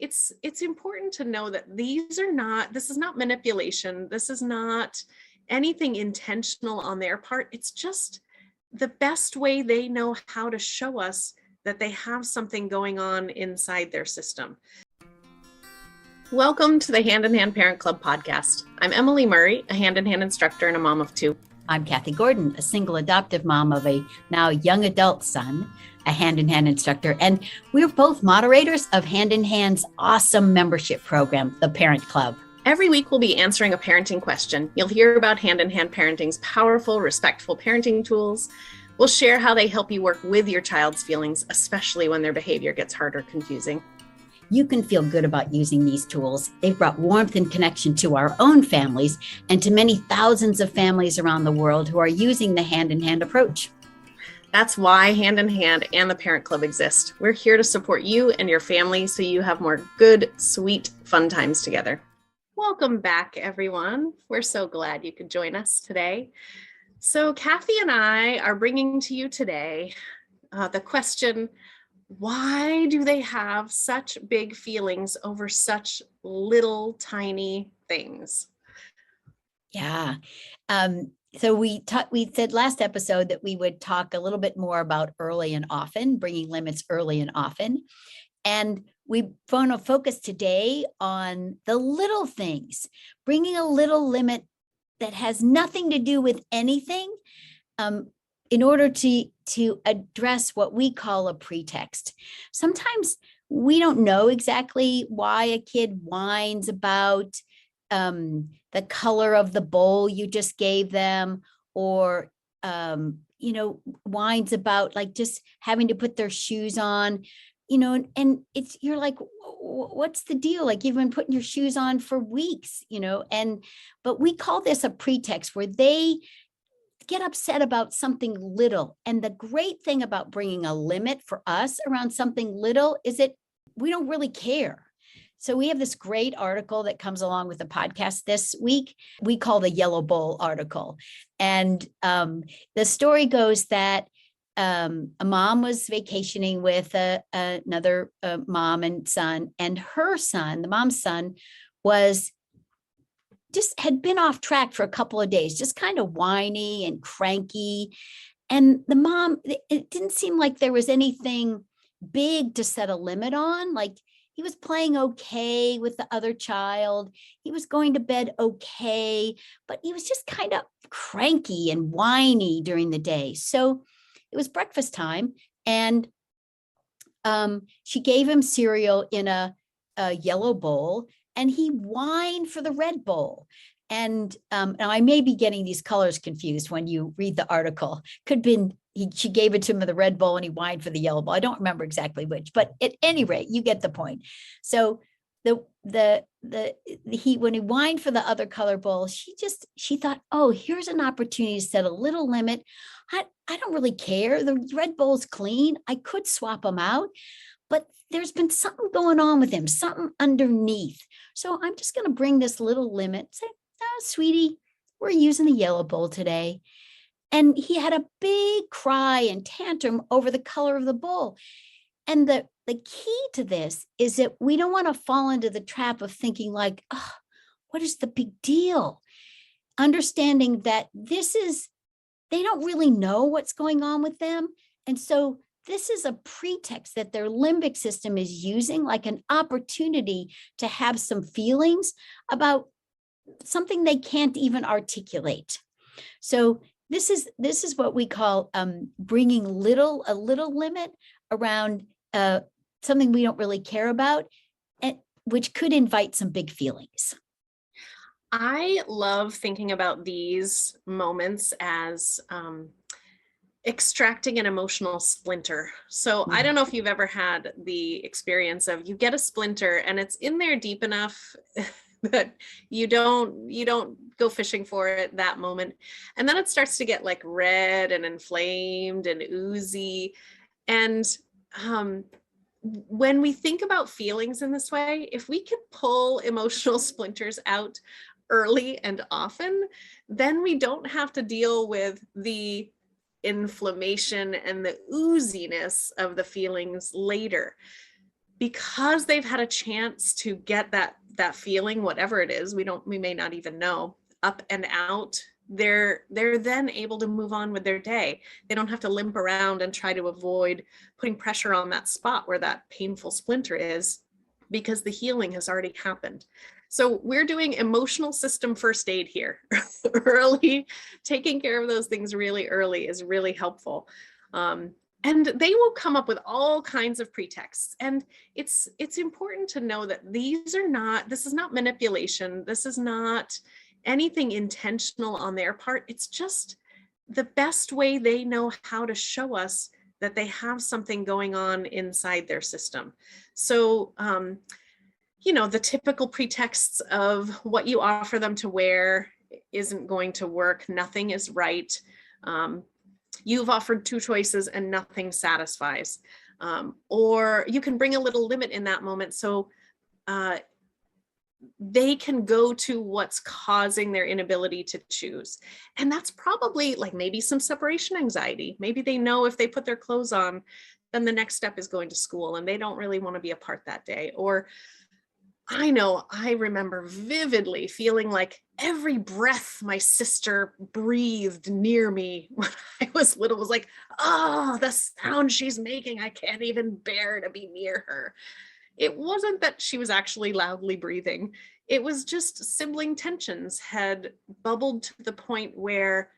it's important to know that this is not manipulation. This is not anything intentional on their part. It's just the best way they know how to show us that they have something going on inside their system. Welcome to the Hand in Hand Parent Club podcast. I'm Emily Murray, a hand in hand instructor and a mom of two. I'm Kathy Gordon, a single adoptive mom of a now young adult son, a hand-in-hand instructor, and we're both moderators of Hand in Hand's awesome membership program, the Parent Club. Every week we'll be answering a parenting question. You'll hear about Hand in Hand Parenting's powerful, respectful parenting tools. We'll share how they help you work with your child's feelings, especially when their behavior gets hard or confusing. You can feel good about using these tools. They've brought warmth and connection to our own families and to many thousands of families around the world who are using the hand-in-hand approach. That's why Hand in Hand and the Parent Club exist. We're here to support you and your family so you have more good, sweet, fun times together. Welcome back, everyone. We're so glad you could join us today. So Kathy and I are bringing to you today the question, why do they have such big feelings over such little tiny things? Yeah. So we said last episode that we would talk a little bit more about early and often, bringing limits early and often. And we want to focus today on the little things, bringing a little limit that has nothing to do with anything, in order to address what we call a pretext. Sometimes we don't know exactly why a kid whines about the color of the bowl you just gave them, or whines about like just having to put their shoes on, and you're like, what's the deal? Like, you've been putting your shoes on for weeks, but we call this a pretext where they get upset about something little. And the great thing about bringing a limit for us around something little is that we don't really care. So we have this great article that comes along with the podcast this week. We call the Yellow Bowl article. And the story goes that a mom was vacationing with another mom and son, and her son, the mom's son, had been off track for a couple of days, just kind of whiny and cranky. And the mom, it didn't seem like there was anything big to set a limit on. Like, he was playing okay with the other child. He was going to bed okay, but he was just kind of cranky and whiny during the day. So it was breakfast time, and she gave him cereal in a yellow bowl, and he whined for the red bowl. And I may be getting these colors confused when you read the article. Could be she gave it to him in the red bowl and he whined for the yellow bowl. I don't remember exactly which, but at any rate, you get the point. So when he whined for the other color bowl, she thought, oh, here's an opportunity to set a little limit. I don't really care. The red bowl's clean. I could swap them out, but there's been something going on with him, something underneath. So I'm just going to bring this little limit, say, sweetie, we're using the yellow bowl today. And he had a big cry and tantrum over the color of the bowl. And the key to this is that we don't want to fall into the trap of thinking like, oh, what is the big deal? Understanding that they don't really know what's going on with them. And so this is a pretext that their limbic system is using, like an opportunity to have some feelings about something they can't even articulate. So this is what we call bringing a little limit around something we don't really care about, and which could invite some big feelings. I love thinking about these moments as extracting an emotional splinter. So I don't know if you've ever had the experience of you get a splinter and it's in there deep enough that you don't go fishing for it that moment. And then it starts to get like red and inflamed and oozy. And when we think about feelings in this way, if we could pull emotional splinters out early and often, then we don't have to deal with the inflammation and the ooziness of the feelings later. because they've had a chance to get that feeling, whatever it is, we may not even know, up and out, they're then able to move on with their day. They don't have to limp around and try to avoid putting pressure on that spot where that painful splinter is, because the healing has already happened. So we're doing emotional system first aid here. Early, taking care of those things really early is really helpful. And they will come up with all kinds of pretexts. And it's important to know that this is not manipulation. This is not anything intentional on their part. It's just the best way they know how to show us that they have something going on inside their system. So, the typical pretexts of what you offer them to wear isn't going to work. Nothing is right. You've offered two choices and nothing satisfies. Or you can bring a little limit in that moment. So they can go to what's causing their inability to choose. And that's probably like maybe some separation anxiety. Maybe they know if they put their clothes on, then the next step is going to school and they don't really want to be apart that day. Or I remember vividly feeling like every breath my sister breathed near me when I was little was like, oh, the sound she's making, I can't even bear to be near her. It wasn't that she was actually loudly breathing. It was just sibling tensions had bubbled to the point where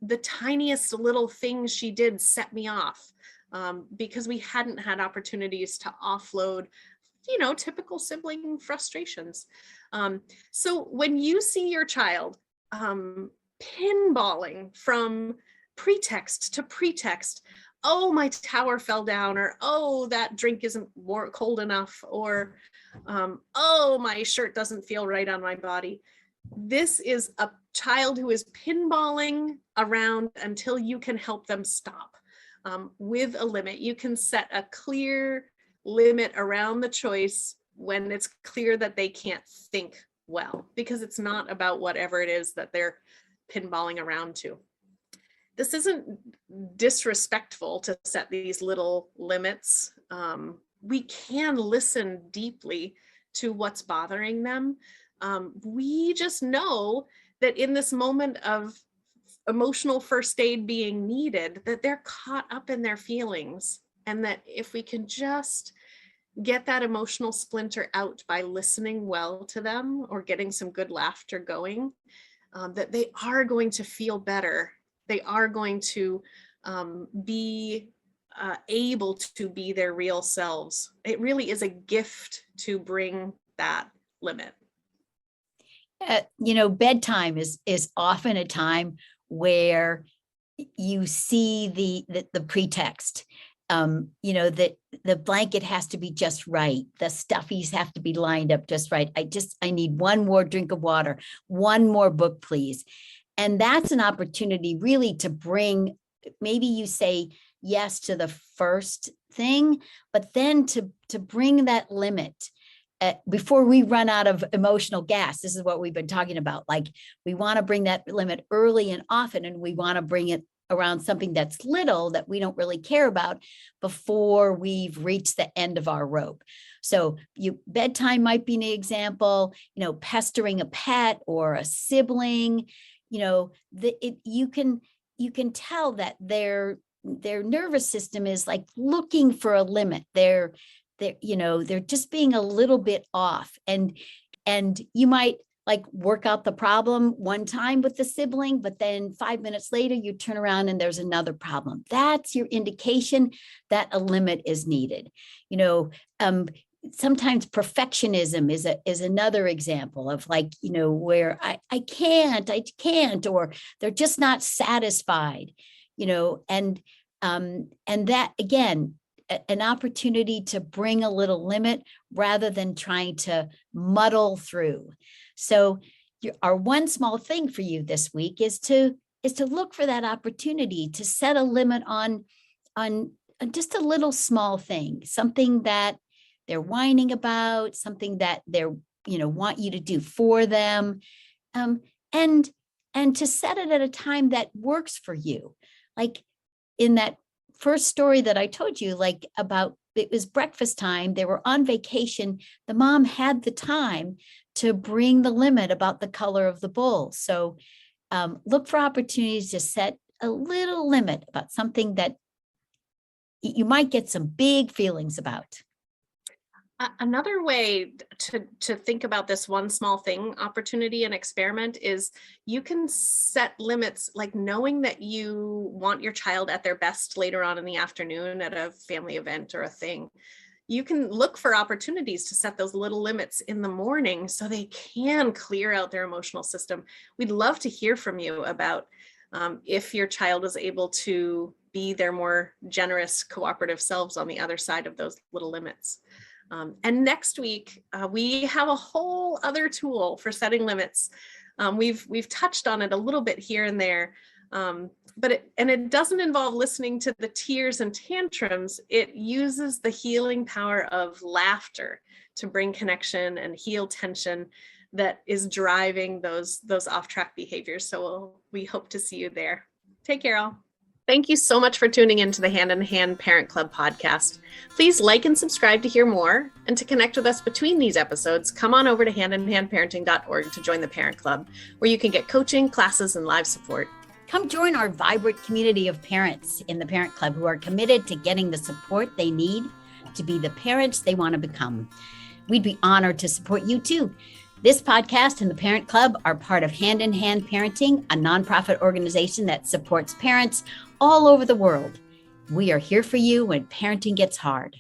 the tiniest little things she did set me off, because we hadn't had opportunities to offload typical sibling frustrations. So when you see your child pinballing from pretext to pretext, oh, my tower fell down, or oh, that drink isn't cold enough, or oh, my shirt doesn't feel right on my body. This is a child who is pinballing around until you can help them stop with a limit. You can set a clear limit around the choice when it's clear that they can't think well, because it's not about whatever it is that they're pinballing around to. This isn't disrespectful to set these little limits. We can listen deeply to what's bothering them. We just know that in this moment of emotional first aid being needed, that they're caught up in their feelings, and that if we can just get that emotional splinter out by listening well to them or getting some good laughter going, that they are going to feel better. They are going to be able to be their real selves. It really is a gift to bring that limit. Bedtime is often a time where you see the pretext. That the blanket has to be just right. The stuffies have to be lined up just right. I need one more drink of water, one more book, please. And that's an opportunity really to bring, maybe you say yes to the first thing, but then to bring that limit before we run out of emotional gas. This is what we've been talking about. Like, we want to bring that limit early and often, and we want to bring it around something that's little that we don't really care about before we've reached the end of our rope. So bedtime might be an example, pestering a pet or a sibling, you can tell that their nervous system is like looking for a limit. They're just being a little bit off, and you might like work out the problem one time with the sibling, but then 5 minutes later you turn around and there's another problem. That's your indication that a limit is needed. Sometimes perfectionism is another example of where I can't, or they're just not satisfied, and that again, an opportunity to bring a little limit rather than trying to muddle through. So our one small thing for you this week is to look for that opportunity to set a limit on just a little small thing, something that they're whining about, something that they're want you to do for them, and to set it at a time that works for you. Like in that first story that I told you, like about it was breakfast time. They were on vacation. The mom had the time to bring the limit about the color of the bowl. So look for opportunities to set a little limit about something that you might get some big feelings about. Another way to think about this one small thing opportunity and experiment is you can set limits, like knowing that you want your child at their best later on in the afternoon at a family event or a thing. You can look for opportunities to set those little limits in the morning so they can clear out their emotional system. We'd love to hear from you about if your child is able to be their more generous, cooperative selves on the other side of those little limits. And next week, we have a whole other tool for setting limits. We've touched on it a little bit here and there, but it doesn't involve listening to the tears and tantrums. It uses the healing power of laughter to bring connection and heal tension that is driving those off-track behaviors. So we hope to see you there. Take care, all. Thank you so much for tuning into the Hand in Hand Parent Club podcast. Please like and subscribe to hear more. And to connect with us between these episodes, come on over to handinhandparenting.org to join the Parent Club, where you can get coaching, classes, and live support. Come join our vibrant community of parents in the Parent Club who are committed to getting the support they need to be the parents they want to become. We'd be honored to support you too. This podcast and the Parent Club are part of Hand in Hand Parenting, a nonprofit organization that supports parents all over the world. We are here for you when parenting gets hard.